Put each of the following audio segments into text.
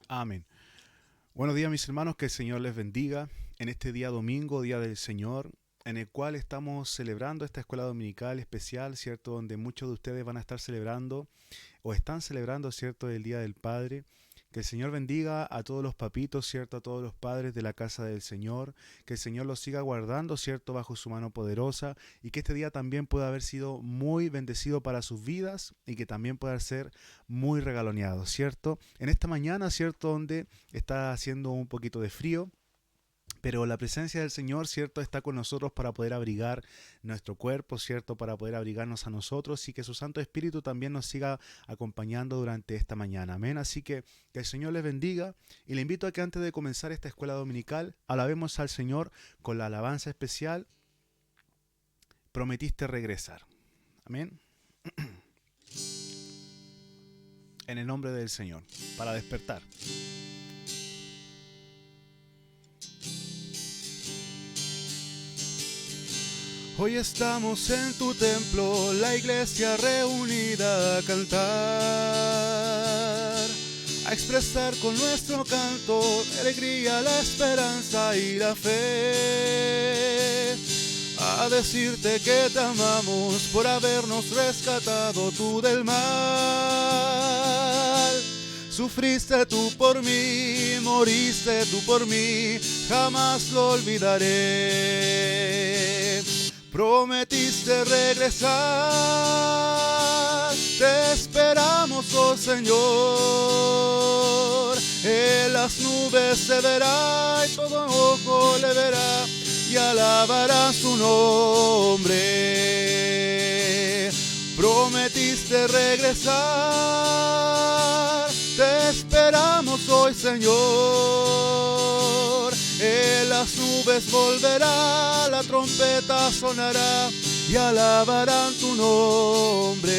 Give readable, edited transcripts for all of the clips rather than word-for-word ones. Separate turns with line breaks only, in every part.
Amén. Buenos días, mis hermanos, que el Señor les bendiga en este día domingo, Día del Señor, en el cual estamos celebrando esta escuela dominical especial, ¿cierto? Donde muchos de ustedes van a estar celebrando o están celebrando, ¿cierto?, el Día del Padre. Que el Señor bendiga a todos los papitos, ¿cierto?, a todos los padres de la casa del Señor. Que el Señor los siga guardando, ¿cierto?, bajo su mano poderosa. Y que este día también pueda haber sido muy bendecido para sus vidas y que también pueda ser muy regaloneado, ¿cierto? En esta mañana, ¿cierto?, donde está haciendo un poquito de frío, pero la presencia del Señor, ¿cierto?, está con nosotros para poder abrigar nuestro cuerpo, ¿cierto?, para poder abrigarnos a nosotros y que su Santo Espíritu también nos siga acompañando durante esta mañana. Amén. Así que el Señor les bendiga y le invito a que antes de comenzar esta escuela dominical, alabemos al Señor con la alabanza especial. Prometiste regresar. Amén. En el nombre del Señor, para despertar. Hoy estamos en tu templo, la iglesia reunida a cantar, a expresar con nuestro canto la alegría, la esperanza y la fe, a decirte que te amamos por habernos rescatado tú del mal. Sufriste tú por mí, moriste tú por mí, jamás lo olvidaré. Prometiste regresar, te esperamos, oh Señor. En las nubes se verá y todo ojo le verá y alabará su nombre. Prometiste regresar, te esperamos hoy, Señor. En las nubes volverá, la trompeta sonará y alabarán tu nombre.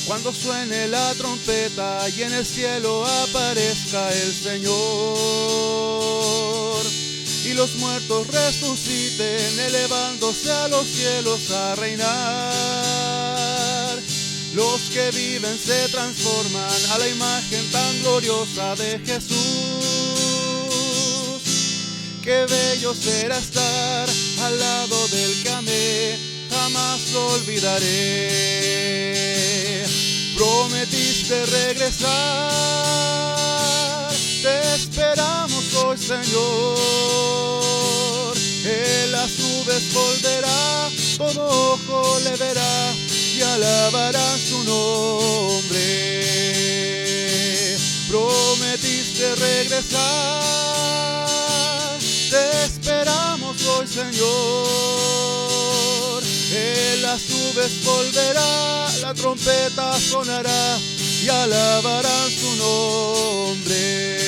Cuando suene la trompeta y en el cielo aparezca el Señor y los muertos resuciten, elevándose a los cielos a reinar. Los que viven se transforman a la imagen tan gloriosa de Jesús. Qué bello será estar al lado del que amé, jamás lo olvidaré. Prometiste regresar, te esperamos hoy, Señor. En las nubes volverá, todo ojo le verá y alabará su nombre. Prometiste regresar, te esperamos hoy, Señor. En las nubes volverá, la trompeta sonará y alabarán su nombre.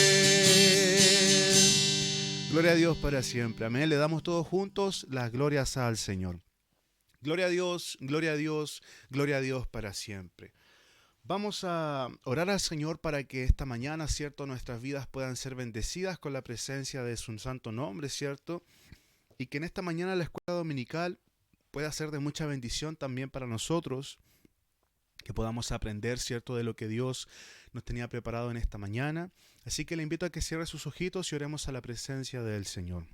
Gloria a Dios para siempre. Amén. Le damos todos juntos las glorias al Señor. Gloria a Dios, gloria a Dios, gloria a Dios para siempre. Vamos a orar al Señor para que esta mañana, ¿cierto?, nuestras vidas puedan ser bendecidas con la presencia de su santo nombre, ¿cierto? Y que en esta mañana la escuela dominical pueda ser de mucha bendición también para nosotros, que podamos aprender, ¿cierto?, de lo que Dios nos tenía preparado en esta mañana. Así que le invito a que cierre sus ojitos y oremos a la presencia del Señor.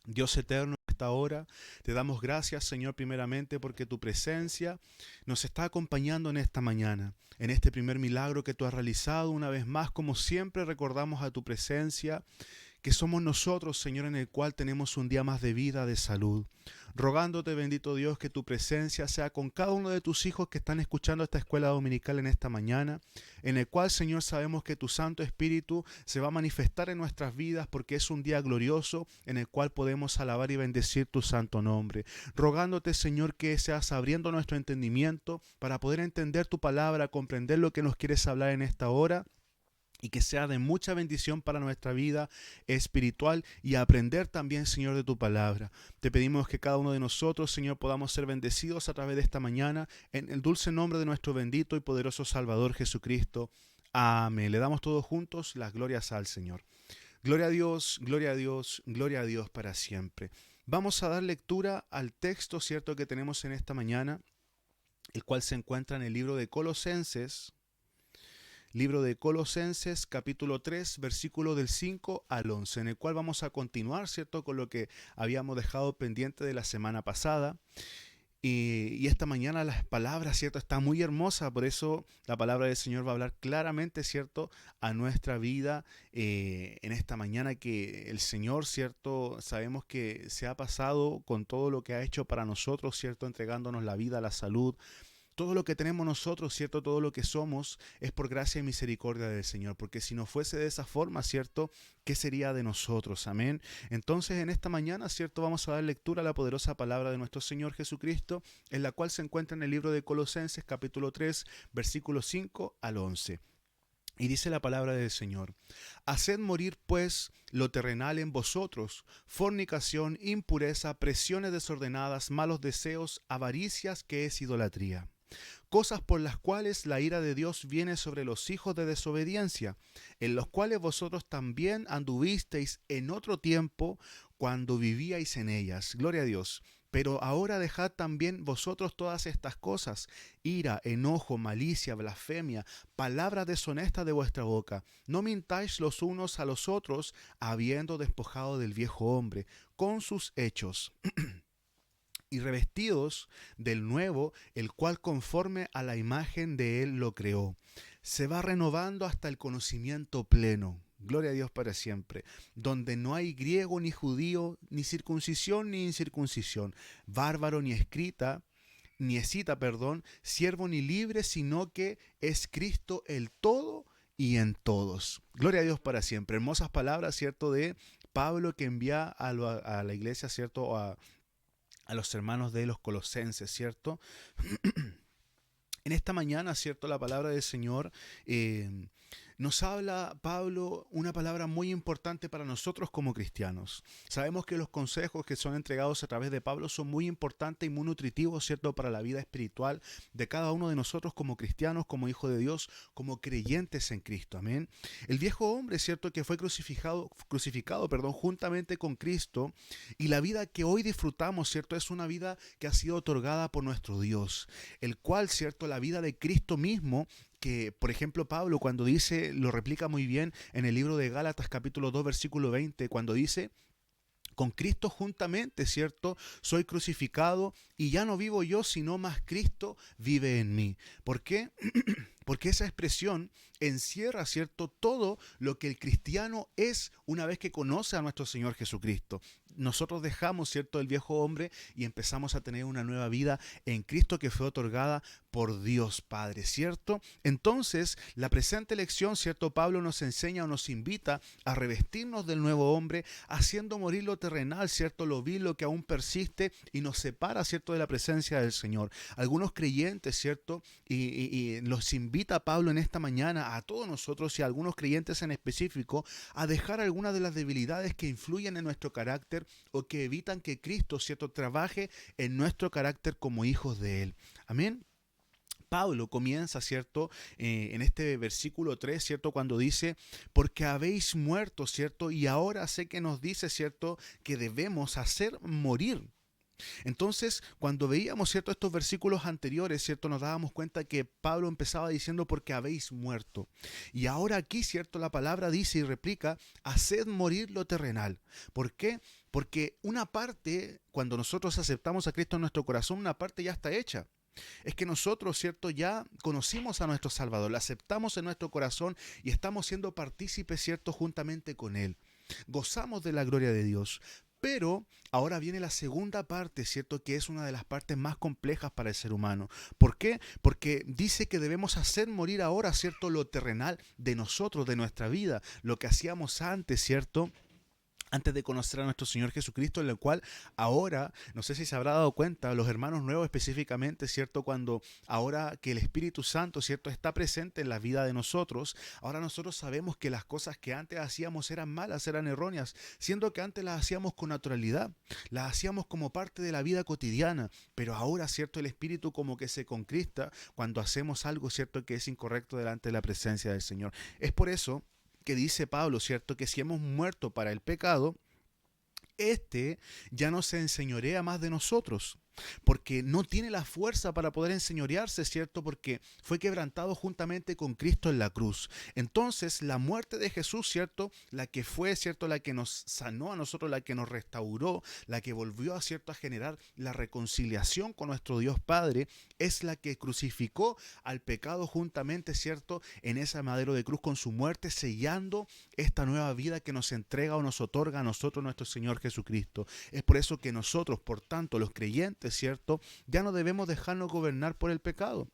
Dios eterno, en esta hora te damos gracias, Señor, primeramente porque tu presencia nos está acompañando en esta mañana, en este primer milagro que tú has realizado. Una vez más, como siempre, recordamos a tu presencia, que somos nosotros, Señor, en el cual tenemos un día más de vida, de salud. Rogándote, bendito Dios, que tu presencia sea con cada uno de tus hijos que están escuchando esta escuela dominical en esta mañana, en el cual, Señor, sabemos que tu Santo Espíritu se va a manifestar en nuestras vidas porque es un día glorioso en el cual podemos alabar y bendecir tu santo nombre. Rogándote, Señor, que seas abriendo nuestro entendimiento para poder entender tu palabra, comprender lo que nos quieres hablar en esta hora, y que sea de mucha bendición para nuestra vida espiritual y aprender también, Señor, de tu palabra. Te pedimos que cada uno de nosotros, Señor, podamos ser bendecidos a través de esta mañana en el dulce nombre de nuestro bendito y poderoso Salvador Jesucristo. Amén. Le damos todos juntos las glorias al Señor. Gloria a Dios, gloria a Dios, gloria a Dios para siempre. Vamos a dar lectura al texto, ¿cierto?, que tenemos en esta mañana, el cual se encuentra en el libro de Colosenses, libro de Colosenses, capítulo 3, versículo del 5 al 11, en el cual vamos a continuar, ¿cierto?, con lo que habíamos dejado pendiente de la semana pasada. Y esta mañana las palabras, ¿cierto?, está muy hermosa, por eso la palabra del Señor va a hablar claramente, ¿cierto?, a nuestra vida en esta mañana, que el Señor, ¿cierto?, sabemos que se ha pasado con todo lo que ha hecho para nosotros, ¿cierto?, entregándonos la vida, la salud. Todo lo que tenemos nosotros, ¿cierto? Todo lo que somos es por gracia y misericordia del Señor, porque si no fuese de esa forma, ¿cierto? ¿Qué sería de nosotros? Amén. Entonces, en esta mañana, ¿cierto? Vamos a dar lectura a la poderosa palabra de nuestro Señor Jesucristo, en la cual se encuentra en el libro de Colosenses, capítulo 3, versículos 5 al 11. Y dice la palabra del Señor: haced morir pues lo terrenal en vosotros: fornicación, impureza, presiones desordenadas, malos deseos, avaricias, que es idolatría. Cosas por las cuales la ira de Dios viene sobre los hijos de desobediencia, en los cuales vosotros también anduvisteis en otro tiempo cuando vivíais en ellas. Gloria a Dios. Pero ahora dejad también vosotros todas estas cosas: ira, enojo, malicia, blasfemia, palabras deshonestas de vuestra boca. No mintáis los unos a los otros, habiendo despojado del viejo hombre con sus hechos, y revestidos del nuevo, el cual conforme a la imagen de él lo creó, se va renovando hasta el conocimiento pleno. Gloria a Dios para siempre, donde no hay griego ni judío, ni circuncisión ni incircuncisión, bárbaro ni escita, siervo ni libre, sino que es Cristo el todo y en todos. Gloria a Dios para siempre. Hermosas palabras, ¿cierto?, de Pablo, que envía a la iglesia, ¿cierto?, a los hermanos de los colosenses, ¿cierto? En esta mañana, ¿cierto?, la palabra del Señor nos habla, Pablo, una palabra muy importante para nosotros como cristianos. Sabemos que los consejos que son entregados a través de Pablo son muy importantes y muy nutritivos, ¿cierto?, para la vida espiritual de cada uno de nosotros como cristianos, como hijos de Dios, como creyentes en Cristo. Amén. El viejo hombre, ¿cierto?, que fue crucificado, juntamente con Cristo, y la vida que hoy disfrutamos, ¿cierto?, es una vida que ha sido otorgada por nuestro Dios, el cual, ¿cierto?, la vida de Cristo mismo, que por ejemplo Pablo, cuando dice, lo replica muy bien en el libro de Gálatas capítulo 2 versículo 20, cuando dice: con Cristo juntamente, ¿cierto?, soy crucificado, y ya no vivo yo, sino más Cristo vive en mí. ¿Por qué? Porque esa expresión encierra, ¿cierto?, todo lo que el cristiano es una vez que conoce a nuestro Señor Jesucristo. Nosotros dejamos, ¿cierto?, el viejo hombre y empezamos a tener una nueva vida en Cristo, que fue otorgada por Dios Padre, ¿cierto? Entonces, la presente lección, ¿cierto?, Pablo nos enseña o nos invita a revestirnos del nuevo hombre, haciendo morir lo terrenal, ¿cierto?, lo vil, lo que aún persiste y nos separa, ¿cierto?, de la presencia del Señor. Algunos creyentes, ¿cierto?, y los invita Pablo en esta mañana a todos nosotros, y a algunos creyentes en específico, a dejar algunas de las debilidades que influyen en nuestro carácter o que evitan que Cristo, ¿cierto?, trabaje en nuestro carácter como hijos de Él. Amén. Pablo comienza, ¿cierto?, en este versículo 3, ¿cierto?, cuando dice: porque habéis muerto, ¿cierto? Y ahora sé que nos dice, ¿cierto?, que debemos hacer morir. Entonces, cuando veíamos, ¿cierto?, estos versículos anteriores, ¿cierto?, nos dábamos cuenta que Pablo empezaba diciendo: porque habéis muerto. Y ahora aquí, ¿cierto?, la palabra dice y replica: haced morir lo terrenal. ¿Por qué? Porque una parte, cuando nosotros aceptamos a Cristo en nuestro corazón, una parte ya está hecha. Es que nosotros, ¿cierto?, ya conocimos a nuestro Salvador, lo aceptamos en nuestro corazón y estamos siendo partícipes, ¿cierto?, juntamente con Él. Gozamos de la gloria de Dios. Pero ahora viene la segunda parte, ¿cierto?, que es una de las partes más complejas para el ser humano. ¿Por qué? Porque dice que debemos hacer morir ahora, ¿cierto?, lo terrenal de nosotros, de nuestra vida, lo que hacíamos antes, ¿cierto?, antes de conocer a nuestro Señor Jesucristo, en el cual ahora, no sé si se habrá dado cuenta, los hermanos nuevos específicamente, ¿cierto?, cuando ahora que el Espíritu Santo, ¿cierto?, está presente en la vida de nosotros, ahora nosotros sabemos que las cosas que antes hacíamos eran malas, eran erróneas, siendo que antes las hacíamos con naturalidad, las hacíamos como parte de la vida cotidiana, pero ahora, ¿cierto?, el Espíritu como que se concrista cuando hacemos algo, ¿cierto?, que es incorrecto delante de la presencia del Señor. Es por eso que dice Pablo, ¿cierto?, que si hemos muerto para el pecado, este ya no se enseñorea más de nosotros. porque no tiene la fuerza para poder enseñorearse, ¿cierto? Porque fue quebrantado juntamente con Cristo en la cruz. Entonces, la muerte de Jesús, ¿cierto? La que fue, ¿cierto? La que nos sanó a nosotros, la que nos restauró, la que volvió, ¿cierto? A generar la reconciliación con nuestro Dios Padre, es la que crucificó al pecado juntamente, ¿cierto? En ese madero de cruz con su muerte, sellando esta nueva vida que nos entrega o nos otorga a nosotros nuestro Señor Jesucristo. Es por eso que nosotros, por tanto, los creyentes, ¿cierto? Ya no debemos dejarnos gobernar por el pecado,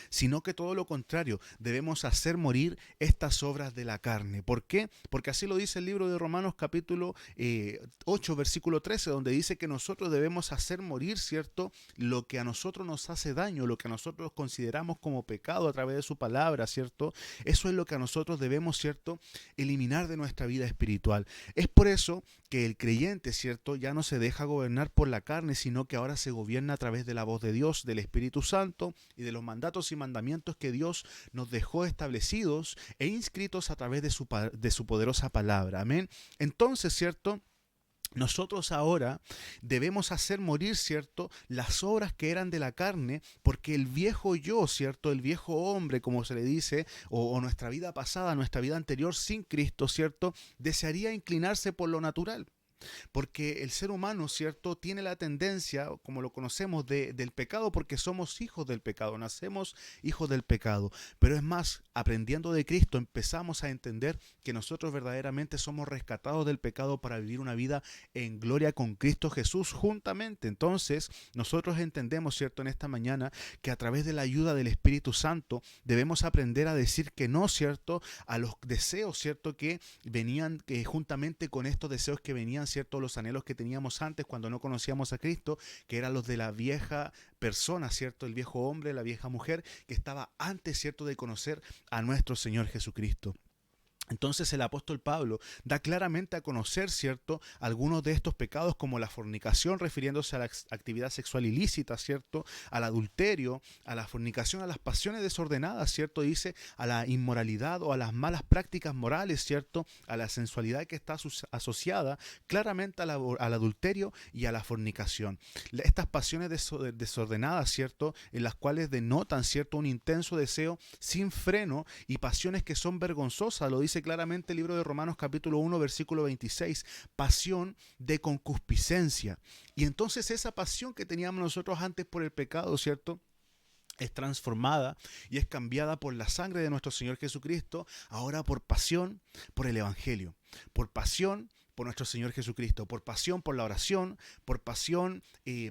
sino que todo lo contrario, debemos hacer morir estas obras de la carne. ¿Por qué? Porque así lo dice el libro de Romanos capítulo 8, versículo 13, donde dice que nosotros debemos hacer morir, ¿cierto? Lo que a nosotros nos hace daño, lo que a nosotros consideramos como pecado a través de su palabra, ¿cierto? Eso es lo que a nosotros debemos, ¿cierto? Eliminar de nuestra vida espiritual. Es por eso que el creyente, ¿cierto? Ya no se deja gobernar por la carne, sino que ahora se gobierna a través de la voz de Dios, del Espíritu Santo y de los mandatos y mandamientos que Dios nos dejó establecidos e inscritos a través de su poderosa palabra. Amén. Entonces, ¿cierto? Nosotros ahora debemos hacer morir, ¿cierto?, las obras que eran de la carne, porque el viejo yo, ¿cierto?, el viejo hombre, como se le dice, o nuestra vida pasada, nuestra vida anterior sin Cristo, ¿cierto?, desearía inclinarse por lo natural. Porque el ser humano, ¿cierto?, tiene la tendencia, como lo conocemos, del pecado, porque somos hijos del pecado, nacemos hijos del pecado. Pero es más, aprendiendo de Cristo, empezamos a entender que nosotros verdaderamente somos rescatados del pecado para vivir una vida en gloria con Cristo Jesús juntamente. Entonces, nosotros entendemos, ¿cierto?, en esta mañana, que a través de la ayuda del Espíritu Santo debemos aprender a decir que no, ¿cierto?, a los deseos, ¿cierto?, que venían juntamente con estos deseos que venían, ¿cierto?, los anhelos que teníamos antes cuando no conocíamos a Cristo, que eran los de la vieja persona, ¿cierto?, el viejo hombre, la vieja mujer, que estaba antes, ¿cierto?, de conocer a nuestro Señor Jesucristo. Entonces el apóstol Pablo da claramente a conocer, ¿cierto?, algunos de estos pecados como la fornicación, refiriéndose a la actividad sexual ilícita, ¿cierto?, al adulterio, a la fornicación, a las pasiones desordenadas, ¿cierto?, dice, a la inmoralidad o a las malas prácticas morales, ¿cierto?, a la sensualidad que está asociada claramente al adulterio y a la fornicación. Estas pasiones desordenadas, ¿cierto?, en las cuales denotan, ¿cierto?, un intenso deseo sin freno y pasiones que son vergonzosas, lo dice claramente el libro de Romanos capítulo 1 versículo 26, pasión de concupiscencia. Y entonces esa pasión que teníamos nosotros antes por el pecado, ¿cierto?, es transformada y es cambiada por la sangre de nuestro Señor Jesucristo, ahora por pasión por el Evangelio, por pasión por nuestro Señor Jesucristo, por pasión por la oración, por pasión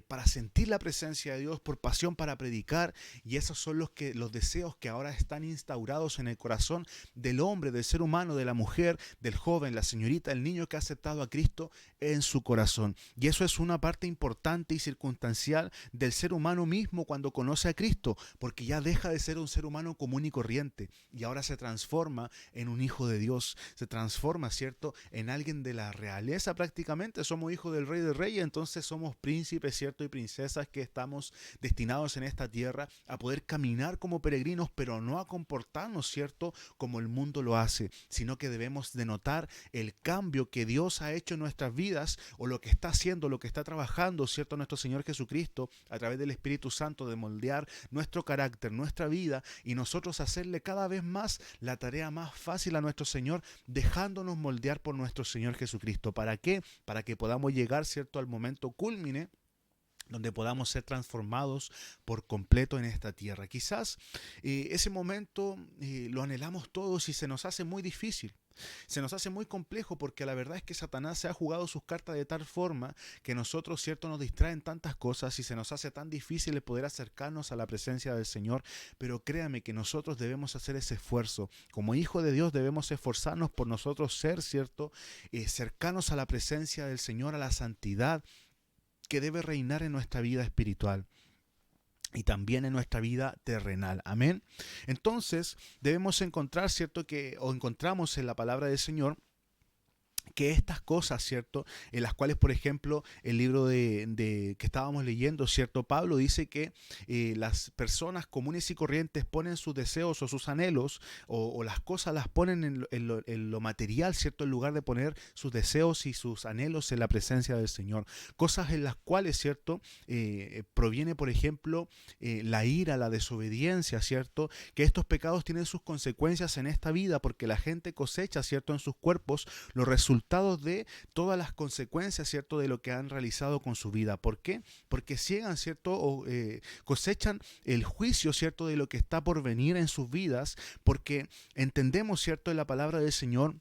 para sentir la presencia de Dios, por pasión para predicar, y esos son los deseos que ahora están instaurados en el corazón del hombre, del ser humano, de la mujer, del joven, la señorita, el niño que ha aceptado a Cristo en su corazón. Y eso es una parte importante y circunstancial del ser humano mismo cuando conoce a Cristo, porque ya deja de ser un ser humano común y corriente y ahora se transforma en un hijo de Dios, se transforma, ¿cierto?, en alguien de la realeza prácticamente. Somos hijos del Rey de Reyes, entonces somos príncipes, ¿cierto?, y princesas que estamos destinados en esta tierra a poder caminar como peregrinos, pero no a comportarnos, ¿cierto?, como el mundo lo hace, sino que debemos denotar el cambio que Dios ha hecho en nuestras vidas, o lo que está haciendo, lo que está trabajando, ¿cierto?, nuestro Señor Jesucristo a través del Espíritu Santo, de moldear nuestro carácter, nuestra vida, y nosotros hacerle cada vez más la tarea más fácil a nuestro Señor, dejándonos moldear por nuestro Señor Jesucristo. ¿Para qué? Para que podamos llegar, ¿cierto?, al momento cúlmine donde podamos ser transformados por completo en esta tierra. Quizás ese momento lo anhelamos todos y se nos hace muy difícil. Se nos hace muy complejo porque la verdad es que Satanás se ha jugado sus cartas de tal forma que nosotros, ¿cierto?, nos distraen tantas cosas y se nos hace tan difícil el poder acercarnos a la presencia del Señor. Pero créame que nosotros debemos hacer ese esfuerzo. Como hijo de Dios debemos esforzarnos por nosotros ser, ¿cierto?, cercanos a la presencia del Señor, a la santidad que debe reinar en nuestra vida espiritual y también en nuestra vida terrenal. Amén. Entonces debemos encontrar, ¿cierto?, encontramos en la palabra del Señor que estas cosas, ¿cierto? En las cuales, por ejemplo, el libro que estábamos leyendo, ¿cierto? Pablo dice que las personas comunes y corrientes ponen sus deseos o sus anhelos o las cosas las ponen en lo material, ¿cierto? En lugar de poner sus deseos y sus anhelos en la presencia del Señor. Cosas en las cuales, ¿cierto? Proviene, por ejemplo, la ira, la desobediencia, ¿cierto? Que estos pecados tienen sus consecuencias en esta vida porque la gente cosecha, ¿cierto? En sus cuerpos los resultados de todas las consecuencias, ¿cierto? De lo que han realizado con su vida. ¿Por qué? Porque ciegan, ¿cierto? O cosechan el juicio, ¿cierto? De lo que está por venir en sus vidas, porque entendemos, ¿cierto? En la palabra del Señor,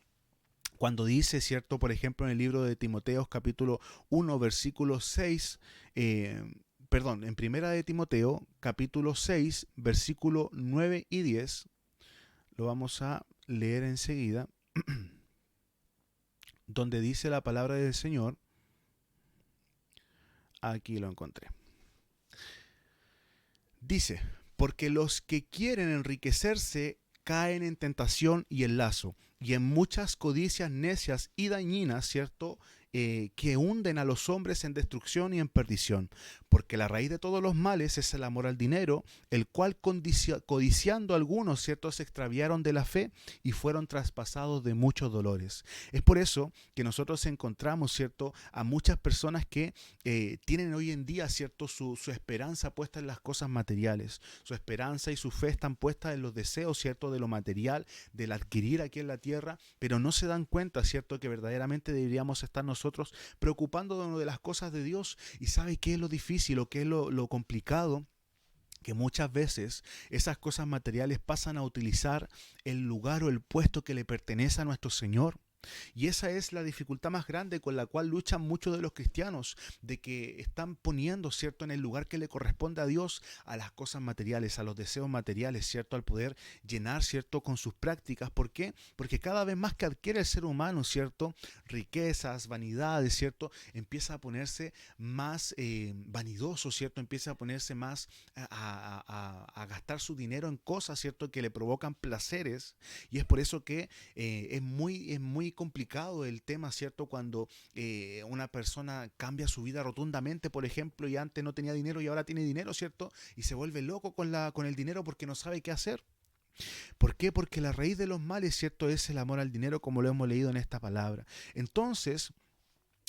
cuando dice, ¿cierto? Por ejemplo, en el libro de Timoteo, capítulo 1, versículo 6, en primera de Timoteo, capítulo 6, versículo 9 y 10, lo vamos a leer enseguida, donde dice la palabra del Señor. Aquí lo encontré. Dice, porque los que quieren enriquecerse caen en tentación y en lazo, y en muchas codicias necias y dañinas, ¿cierto? Que hunden a los hombres en destrucción y en perdición, porque la raíz de todos los males es el amor al dinero, el cual codiciando algunos, ¿cierto? Se extraviaron de la fe y fueron traspasados de muchos dolores. Es por eso que nosotros encontramos, ¿cierto? A muchas personas que tienen hoy en día, ¿cierto? Su esperanza puesta en las cosas materiales, su esperanza y su fe están puestas en los deseos, ¿cierto? De lo material, del adquirir aquí en la tierra, pero no se dan cuenta, ¿cierto? Que verdaderamente deberíamos estar nosotros preocupándonos de las cosas de Dios. ¿Y sabe qué es lo difícil o qué es lo complicado? Que muchas veces esas cosas materiales pasan a utilizar el lugar o el puesto que le pertenece a nuestro Señor. Y esa es la dificultad más grande con la cual luchan muchos de los cristianos, de que están poniendo, ¿cierto?, en el lugar que le corresponde a Dios a las cosas materiales, a los deseos materiales, ¿cierto?, al poder llenar, ¿cierto?, con sus prácticas. ¿Por qué? Porque cada vez más que adquiere el ser humano, ¿cierto?, riquezas, vanidades, ¿cierto?, empieza a ponerse más vanidoso, ¿cierto?, empieza a ponerse más a gastar su dinero en cosas, ¿cierto?, que le provocan placeres. Y es por eso que es muy complicado el tema, ¿cierto? Cuando una persona cambia su vida rotundamente, por ejemplo, y antes no tenía dinero y ahora tiene dinero, ¿cierto? Y se vuelve loco con el dinero porque no sabe qué hacer. ¿Por qué? Porque la raíz de los males, ¿cierto? Es el amor al dinero, como lo hemos leído en esta palabra. Entonces,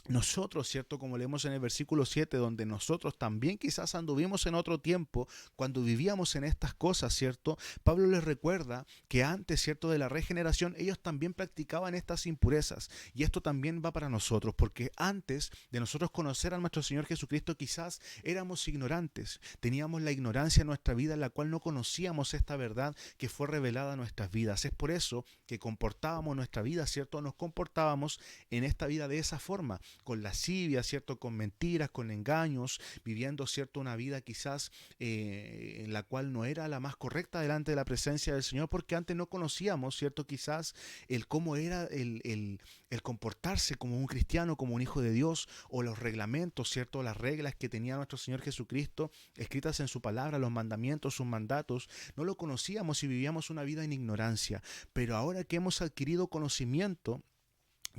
nosotros, ¿cierto? Como leemos en el versículo 7, donde nosotros también quizás anduvimos en otro tiempo, cuando vivíamos en estas cosas, ¿cierto? Pablo les recuerda que antes, ¿cierto? De la regeneración, ellos también practicaban estas impurezas. Y esto también va para nosotros, porque antes de nosotros conocer a nuestro Señor Jesucristo, quizás éramos ignorantes. Teníamos la ignorancia en nuestra vida, en la cual no conocíamos esta verdad que fue revelada a nuestras vidas. Es por eso que comportábamos nuestra vida, ¿cierto? Nos comportábamos en esta vida de esa forma, con lascivia, ¿cierto? Con mentiras, con engaños, viviendo, ¿cierto? Una vida quizás en la cual no era la más correcta delante de la presencia del Señor, porque antes no conocíamos, ¿cierto? Quizás el cómo era el comportarse como un cristiano, como un hijo de Dios, o los reglamentos, ¿cierto? Las reglas que tenía nuestro Señor Jesucristo, escritas en su palabra, los mandamientos, sus mandatos, no lo conocíamos y vivíamos una vida en ignorancia. Pero ahora que hemos adquirido conocimiento,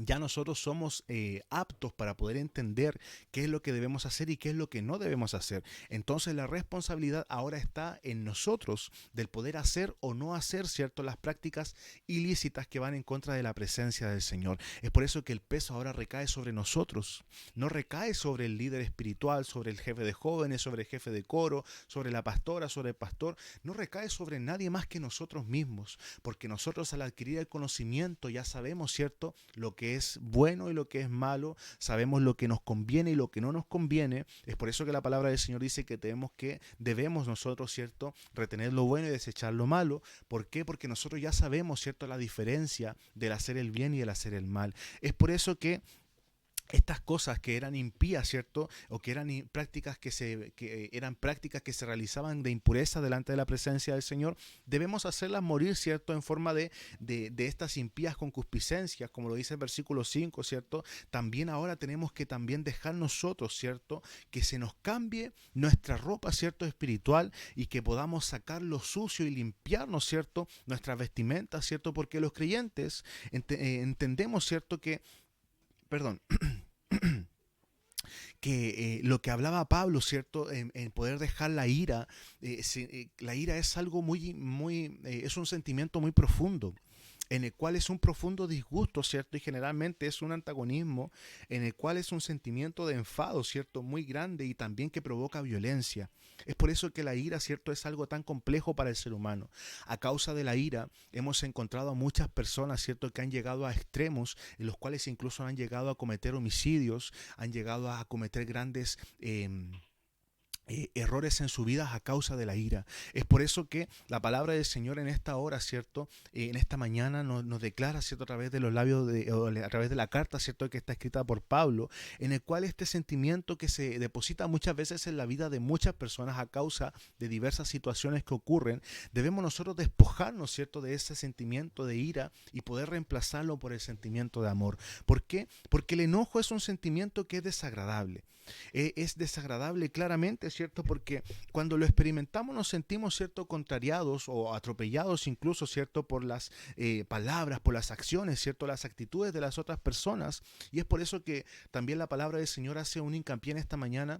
ya nosotros somos aptos para poder entender qué es lo que debemos hacer y qué es lo que no debemos hacer. Entonces la responsabilidad ahora está en nosotros del poder hacer o no hacer, ¿cierto?, las prácticas ilícitas que van en contra de la presencia del Señor. Es por eso que el peso ahora recae sobre nosotros. No recae sobre el líder espiritual, sobre el jefe de jóvenes, sobre el jefe de coro, sobre la pastora, sobre el pastor. No recae sobre nadie más que nosotros mismos, porque nosotros al adquirir el conocimiento ya sabemos, ¿cierto?, lo que es bueno y lo que es malo, sabemos lo que nos conviene y lo que no nos conviene. Es por eso que la palabra del Señor dice que debemos nosotros, ¿cierto?, retener lo bueno y desechar lo malo. ¿Por qué? Porque nosotros ya sabemos, ¿cierto?, la diferencia del hacer el bien y el hacer el mal. Es por eso que estas cosas que eran impías, ¿cierto? O que eran prácticas que se realizaban de impureza delante de la presencia del Señor, debemos hacerlas morir, ¿cierto? En forma de estas impías concupiscencias, como lo dice el versículo 5, ¿cierto? También ahora tenemos que también dejar nosotros, ¿cierto?, que se nos cambie nuestra ropa, ¿cierto?, espiritual, y que podamos sacar lo sucio y limpiarnos, ¿cierto?, nuestras vestimentas, ¿cierto? Porque los creyentes entendemos, ¿cierto?, que perdón, que lo que hablaba Pablo, ¿cierto? En poder dejar la ira, la ira es algo es un sentimiento muy profundo, en el cual es un profundo disgusto, ¿cierto? Y generalmente es un antagonismo, en el cual es un sentimiento de enfado, ¿cierto? Muy grande y también que provoca violencia. Es por eso que la ira, ¿cierto? Es algo tan complejo para el ser humano. A causa de la ira hemos encontrado a muchas personas, ¿cierto? Que han llegado a extremos en los cuales incluso han llegado a cometer homicidios, han llegado a cometer grandes errores en su vida a causa de la ira. Es por eso que la palabra del Señor en esta hora, ¿cierto? En esta mañana nos declara, ¿cierto? A través de los labios, a través de la carta, ¿cierto? Que está escrita por Pablo, en el cual este sentimiento que se deposita muchas veces en la vida de muchas personas a causa de diversas situaciones que ocurren, debemos nosotros despojarnos, ¿cierto? De ese sentimiento de ira y poder reemplazarlo por el sentimiento de amor. ¿Por qué? Porque el enojo es un sentimiento que es desagradable. Es desagradable claramente, ¿cierto? Porque cuando lo experimentamos nos sentimos, ¿cierto? Contrariados o atropellados incluso, ¿cierto? Por las palabras, por las acciones, ¿cierto? Las actitudes de las otras personas. Y es por eso que también la palabra del Señor hace un hincapié en esta mañana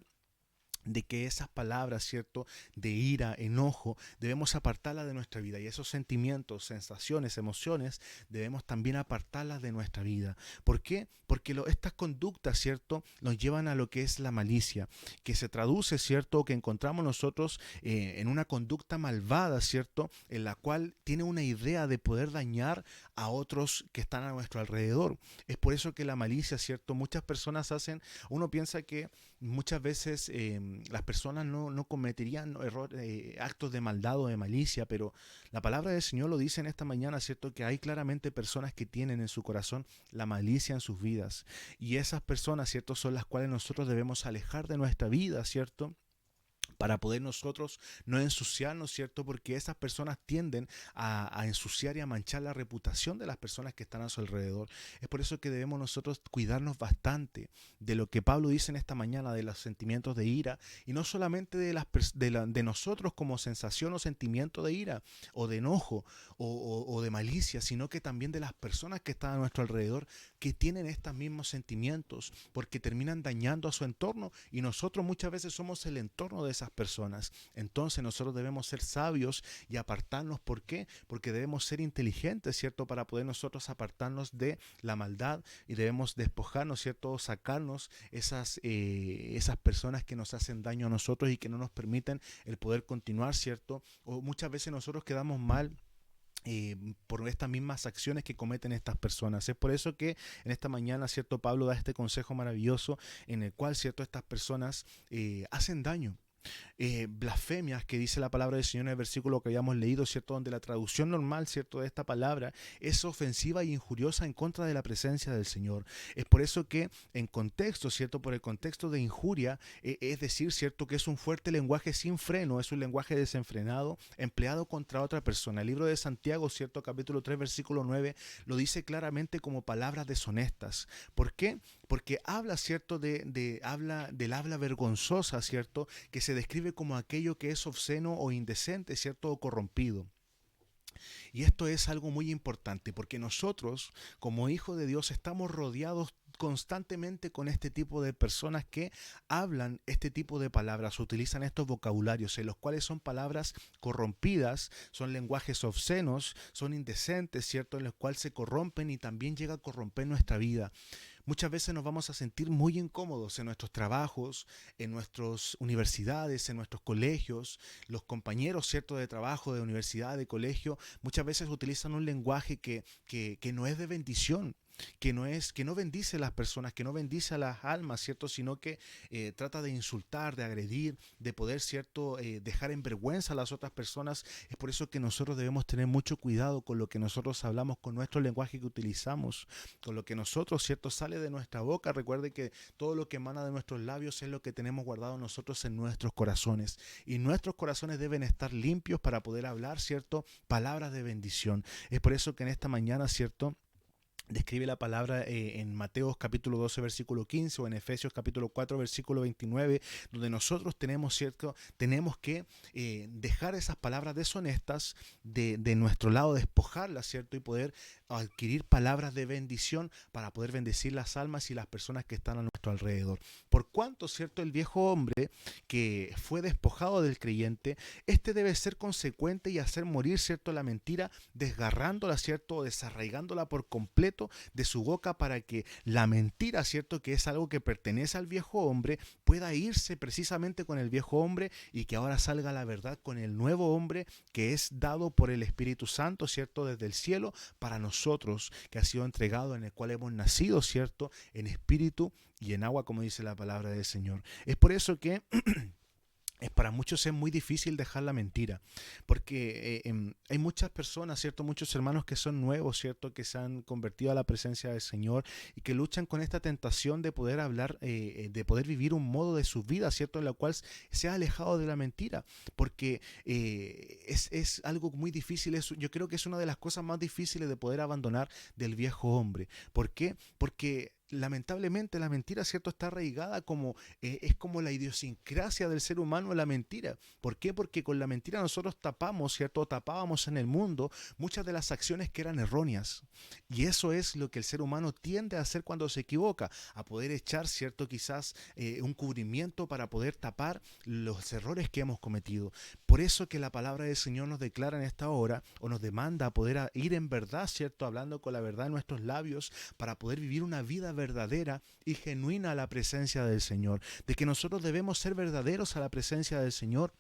de que esas palabras, ¿cierto? De ira, enojo, debemos apartarlas de nuestra vida y esos sentimientos, sensaciones, emociones, debemos también apartarlas de nuestra vida. ¿Por qué? Porque estas conductas, ¿cierto? Nos llevan a lo que es la malicia, que se traduce, ¿cierto? Que encontramos nosotros en una conducta malvada, ¿cierto? En la cual tiene una idea de poder dañar a otros que están a nuestro alrededor. Es por eso que la malicia, ¿cierto? Muchas personas uno piensa que muchas veces las personas no cometerían actos de maldad o de malicia, pero la palabra del Señor lo dice en esta mañana, ¿cierto? Que hay claramente personas que tienen en su corazón la malicia en sus vidas. Y esas personas, ¿cierto? Son las cuales nosotros debemos alejar de nuestra vida, ¿cierto? Para poder nosotros no ensuciarnos, ¿cierto? Porque esas personas tienden a ensuciar y a manchar la reputación de las personas que están a su alrededor. Es por eso que debemos nosotros cuidarnos bastante de lo que Pablo dice en esta mañana, de los sentimientos de ira, y no solamente de nosotros como sensación o sentimiento de ira, o de enojo, o de malicia, sino que también de las personas que están a nuestro alrededor, que tienen estos mismos sentimientos, porque terminan dañando a su entorno, y nosotros muchas veces somos el entorno de esas personas. Entonces nosotros debemos ser sabios y apartarnos. ¿Por qué? Porque debemos ser inteligentes, ¿cierto? Para poder nosotros apartarnos de la maldad y debemos despojarnos, ¿cierto? Sacarnos esas personas que nos hacen daño a nosotros y que no nos permiten el poder continuar, ¿cierto? O muchas veces nosotros quedamos mal por estas mismas acciones que cometen estas personas. Es por eso que en esta mañana, ¿cierto? Pablo da este consejo maravilloso en el cual, ¿cierto? Estas personas hacen daño. Blasfemias que dice la palabra del Señor en el versículo que habíamos leído, ¿cierto? Donde la traducción normal, ¿cierto? De esta palabra es ofensiva e injuriosa en contra de la presencia del Señor. Es por eso que en contexto, ¿cierto? Por el contexto de injuria, es decir, ¿cierto? Que es un fuerte lenguaje sin freno, es un lenguaje desenfrenado empleado contra otra persona. El libro de Santiago, ¿cierto? Capítulo 3, versículo 9, lo dice claramente como palabras deshonestas. ¿Por qué? Porque habla, ¿cierto? Del habla vergonzosa, ¿cierto? Que se describe como aquello que es obsceno o indecente, ¿cierto? O corrompido. Y esto es algo muy importante porque nosotros, como hijos de Dios, estamos rodeados constantemente con este tipo de personas que hablan este tipo de palabras, utilizan estos vocabularios en los cuales son palabras corrompidas, son lenguajes obscenos, son indecentes, ¿cierto? En los cuales se corrompen y también llega a corromper nuestra vida. Muchas veces nos vamos a sentir muy incómodos en nuestros trabajos, en nuestras universidades, en nuestros colegios. Los compañeros, ¿cierto? De trabajo, de universidad, de colegio, muchas veces utilizan un lenguaje que no es de bendición. Que no bendice a las personas, que no bendice a las almas, ¿cierto? Sino que trata de insultar, de agredir, de poder, ¿cierto? Dejar en vergüenza a las otras personas. Es por eso que nosotros debemos tener mucho cuidado con lo que nosotros hablamos, con nuestro lenguaje que utilizamos, con lo que nosotros, ¿cierto? Sale de nuestra boca. Recuerde que todo lo que emana de nuestros labios es lo que tenemos guardado nosotros en nuestros corazones. Y nuestros corazones deben estar limpios para poder hablar, ¿cierto? Palabras de bendición. Es por eso que en esta mañana, ¿cierto? describe la palabra en Mateo capítulo 12 versículo 15 o en Efesios capítulo 4 versículo 29, donde nosotros tenemos, ¿cierto? Tenemos que dejar esas palabras deshonestas de nuestro lado, despojarlas, ¿cierto? Y poder adquirir palabras de bendición para poder bendecir las almas y las personas que están a nuestro alrededor. Por cuanto, ¿cierto? El viejo hombre que fue despojado del creyente, este debe ser consecuente y hacer morir, ¿cierto? La mentira, desgarrándola, ¿cierto? Desarraigándola por completo de su boca para que la mentira, ¿cierto? Que es algo que pertenece al viejo hombre, pueda irse precisamente con el viejo hombre y que ahora salga la verdad con el nuevo hombre que es dado por el Espíritu Santo, ¿cierto? Desde el cielo para nosotros, que ha sido entregado, en el cual hemos nacido, ¿cierto? En espíritu y en agua, como dice la palabra del Señor. Es por eso que para muchos es muy difícil dejar la mentira, porque hay muchas personas, ¿cierto? Muchos hermanos que son nuevos, ¿cierto? Que se han convertido a la presencia del Señor y que luchan con esta tentación de poder hablar, de poder vivir un modo de su vida, ¿cierto? En la cual se ha alejado de la mentira, porque es algo muy difícil. Yo creo que es una de las cosas más difíciles de poder abandonar del viejo hombre. ¿Por qué? Porque lamentablemente la mentira, ¿cierto? Está arraigada como, es como la idiosincrasia del ser humano, la mentira. ¿Por qué? Porque con la mentira nosotros tapamos, ¿cierto? Tapábamos en el mundo muchas de las acciones que eran erróneas. Y eso es lo que el ser humano tiende a hacer cuando se equivoca, a poder echar, ¿cierto? Quizás un cubrimiento para poder tapar los errores que hemos cometido. Por eso que la palabra del Señor nos declara en esta hora, o nos demanda a poder ir en verdad, ¿cierto? Hablando con la verdad en nuestros labios, para poder vivir una vida verdadera y genuina a la presencia del Señor, de que nosotros debemos ser verdaderos a la presencia del Señor.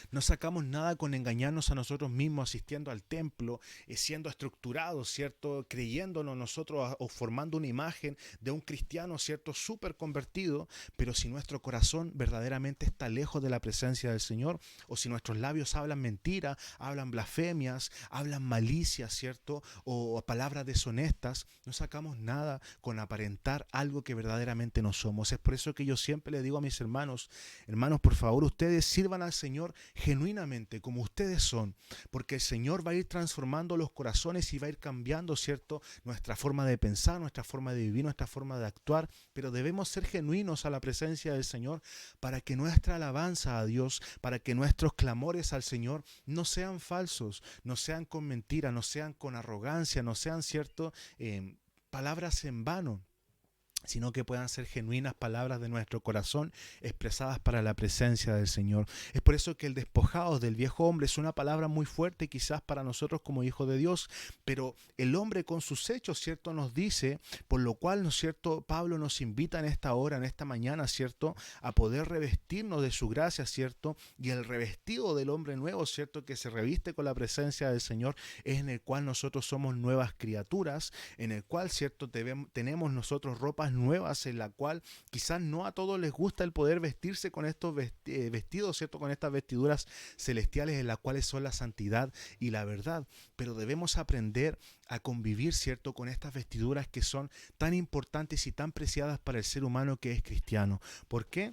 No sacamos nada con engañarnos a nosotros mismos asistiendo al templo, siendo estructurados, ¿cierto? Creyéndonos nosotros o formando una imagen de un cristiano, ¿cierto? Súper convertido, pero si nuestro corazón verdaderamente está lejos de la presencia del Señor, o si nuestros labios hablan mentira, hablan blasfemias, hablan malicia, ¿cierto? O palabras deshonestas, no sacamos nada con aparentar algo que verdaderamente no somos. Es por eso que yo siempre le digo a mis hermanos, hermanos, por favor, ustedes sirvan al Señor genuinamente como ustedes son, porque el Señor va a ir transformando los corazones y va a ir cambiando, ¿cierto? Nuestra forma de pensar, nuestra forma de vivir, nuestra forma de actuar, pero debemos ser genuinos a la presencia del Señor para que nuestra alabanza a Dios, para que nuestros clamores al Señor no sean falsos, no sean con mentira, no sean con arrogancia, no sean, ¿cierto? Palabras en vano, sino que puedan ser genuinas palabras de nuestro corazón expresadas para la presencia del Señor. Es por eso que el despojados del viejo hombre es una palabra muy fuerte quizás para nosotros como hijos de Dios, pero el hombre con sus hechos, ¿cierto? Nos dice, por lo cual, ¿no es cierto? Pablo nos invita en esta hora, en esta mañana, ¿cierto? A poder revestirnos de su gracia, ¿cierto? Y el revestido del hombre nuevo, ¿cierto? Que se reviste con la presencia del Señor, es en el cual nosotros somos nuevas criaturas, en el cual, ¿cierto? Tenemos nosotros ropas nuevas, en la cual quizás no a todos les gusta el poder vestirse con estos vestidos, ¿cierto? Con estas vestiduras celestiales en las cuales son la santidad y la verdad, pero debemos aprender a convivir, ¿cierto? Con estas vestiduras que son tan importantes y tan preciadas para el ser humano que es cristiano. ¿Por qué?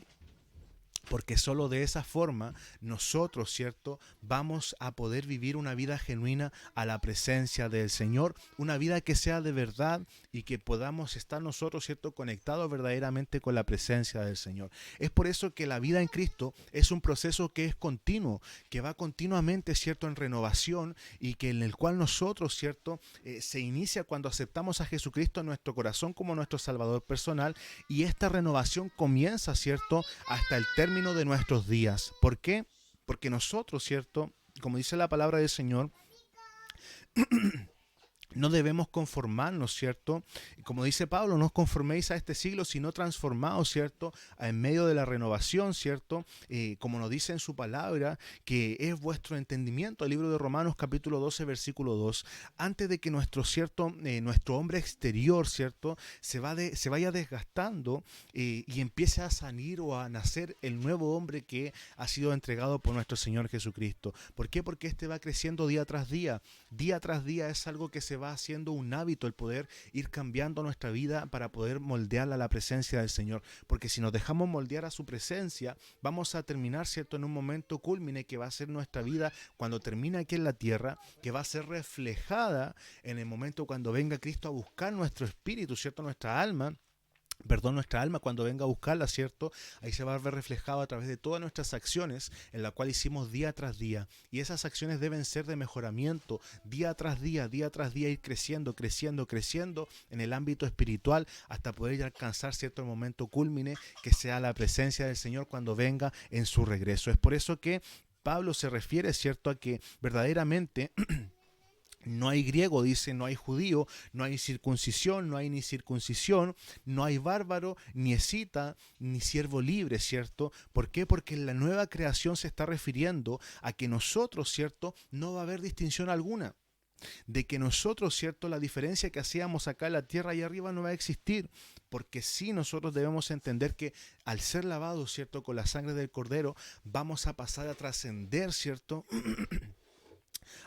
Porque solo de esa forma nosotros, ¿cierto? Vamos a poder vivir una vida genuina a la presencia del Señor, una vida que sea de verdad y que podamos estar nosotros, ¿cierto? Conectados verdaderamente con la presencia del Señor. Es por eso que la vida en Cristo es un proceso que es continuo, que va continuamente, ¿cierto? En renovación y que en el cual nosotros, ¿cierto? Se inicia cuando aceptamos a Jesucristo en nuestro corazón como nuestro Salvador personal, y esta renovación comienza, ¿cierto? Hasta el término de nuestros días. ¿Por qué? Porque nosotros, ¿cierto? Como dice la palabra del Señor, no debemos conformarnos, ¿cierto? Como dice Pablo, no os conforméis a este siglo, sino transformaos, ¿cierto? En medio de la renovación, ¿cierto? Como nos dice en su palabra, que es vuestro entendimiento, el libro de Romanos capítulo 12, versículo 2, antes de que nuestro, ¿cierto? Nuestro hombre exterior, ¿cierto? Se vaya desgastando y empiece a salir o a nacer el nuevo hombre que ha sido entregado por nuestro Señor Jesucristo. ¿Por qué? Porque este va creciendo día tras día. Día tras día es algo que se va haciendo un hábito el poder ir cambiando nuestra vida para poder moldearla a la presencia del Señor. Porque si nos dejamos moldear a su presencia, vamos a terminar, ¿cierto?, en un momento cúlmine que va a ser nuestra vida cuando termine aquí en la tierra, que va a ser reflejada en el momento cuando venga Cristo a buscar nuestro espíritu, ¿cierto?, nuestra alma cuando venga a buscarla, ¿cierto? Ahí se va a ver reflejado a través de todas nuestras acciones en la cual hicimos día tras día. Y esas acciones deben ser de mejoramiento, día tras día, ir creciendo, creciendo, creciendo en el ámbito espiritual hasta poder alcanzar, ¿cierto?, el momento cúlmine que sea la presencia del Señor cuando venga en su regreso. Es por eso que Pablo se refiere, ¿cierto?, a que verdaderamente no hay griego, dice, no hay judío, no hay circuncisión, no hay ni circuncisión, no hay bárbaro, ni escita, ni siervo libre, ¿cierto? ¿Por qué? Porque la nueva creación se está refiriendo a que nosotros, ¿cierto?, no va a haber distinción alguna. De que nosotros, ¿cierto?, la diferencia que hacíamos acá en la tierra y arriba no va a existir. Porque sí, nosotros debemos entender que al ser lavados, ¿cierto?, con la sangre del Cordero, vamos a pasar a trascender, ¿cierto?,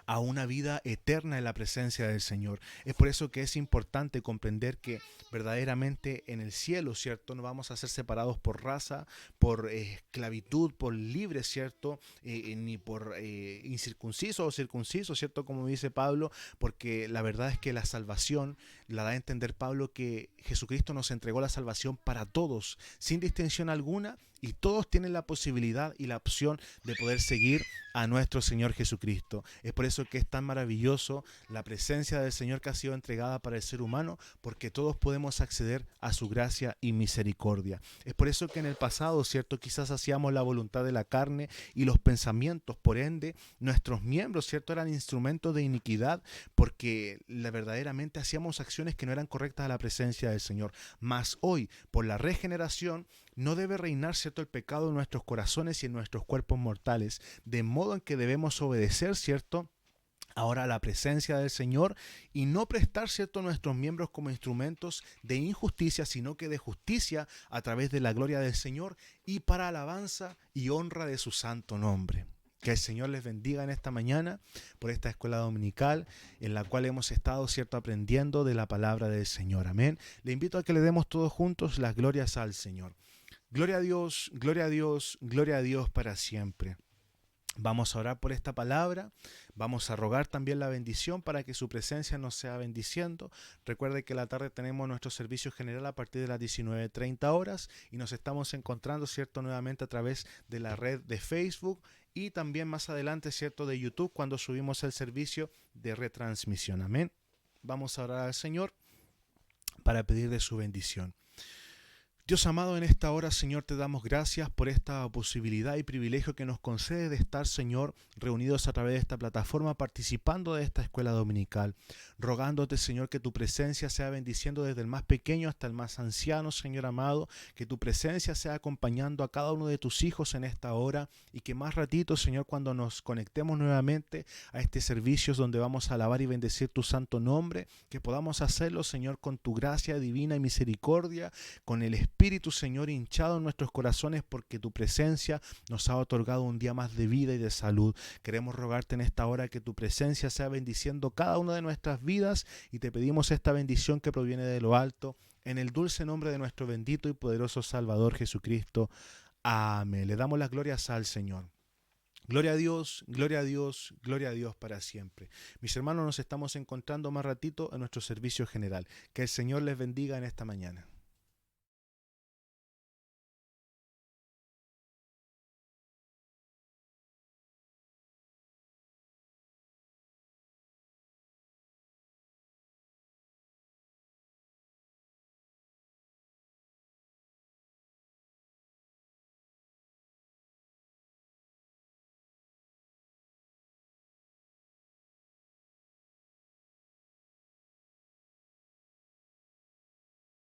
a una vida eterna en la presencia del Señor. Es por eso que es importante comprender que verdaderamente en el cielo, ¿cierto?, no vamos a ser separados por raza, por esclavitud, por libre, ¿cierto?, ni por incircunciso o circunciso, ¿cierto?, como dice Pablo, porque la verdad es que la salvación la da a entender Pablo que Jesucristo nos entregó la salvación para todos, sin distinción alguna, y todos tienen la posibilidad y la opción de poder seguir a nuestro Señor Jesucristo. Es por eso que es tan maravilloso la presencia del Señor que ha sido entregada para el ser humano, porque todos podemos acceder a su gracia y misericordia. Es por eso que en el pasado, ¿cierto?, quizás hacíamos la voluntad de la carne y los pensamientos, por ende, nuestros miembros, ¿cierto?, eran instrumentos de iniquidad, porque verdaderamente hacíamos acciones que no eran correctas a la presencia del Señor. Mas hoy, por la regeneración, no debe reinar, ¿cierto?, el pecado en nuestros corazones y en nuestros cuerpos mortales, de modo en que debemos obedecer, ¿cierto?, ahora a la presencia del Señor y no prestar, ¿cierto?, nuestros miembros como instrumentos de injusticia, sino que de justicia a través de la gloria del Señor y para alabanza y honra de su santo nombre. Que el Señor les bendiga en esta mañana por esta escuela dominical en la cual hemos estado, ¿cierto?, aprendiendo de la palabra del Señor. Amén. Le invito a que le demos todos juntos las glorias al Señor. Gloria a Dios, gloria a Dios, gloria a Dios para siempre. Vamos a orar por esta palabra, vamos a rogar también la bendición para que su presencia nos sea bendiciendo. Recuerde que a la tarde tenemos nuestro servicio general a partir de las 19:30 horas y nos estamos encontrando, ¿cierto?, nuevamente a través de la red de Facebook y también más adelante, ¿cierto?, de YouTube cuando subimos el servicio de retransmisión. Amén. Vamos a orar al Señor para pedir de su bendición. Dios amado, en esta hora, Señor, te damos gracias por esta posibilidad y privilegio que nos concede de estar, Señor, reunidos a través de esta plataforma, participando de esta escuela dominical. Rogándote, Señor, que tu presencia sea bendiciendo desde el más pequeño hasta el más anciano, Señor amado, que tu presencia sea acompañando a cada uno de tus hijos en esta hora y que más ratito, Señor, cuando nos conectemos nuevamente a este servicio donde vamos a alabar y bendecir tu santo nombre, que podamos hacerlo, Señor, con tu gracia divina y misericordia, con el Espíritu, Señor, hinchado en nuestros corazones porque tu presencia nos ha otorgado un día más de vida y de salud. Queremos rogarte en esta hora que tu presencia sea bendiciendo cada una de nuestras vidas y te pedimos esta bendición que proviene de lo alto en el dulce nombre de nuestro bendito y poderoso Salvador Jesucristo. Amén. Le damos las glorias al Señor. Gloria a Dios, gloria a Dios, gloria a Dios para siempre. Mis hermanos, nos estamos encontrando más ratito en nuestro servicio general. Que el Señor les bendiga en esta mañana.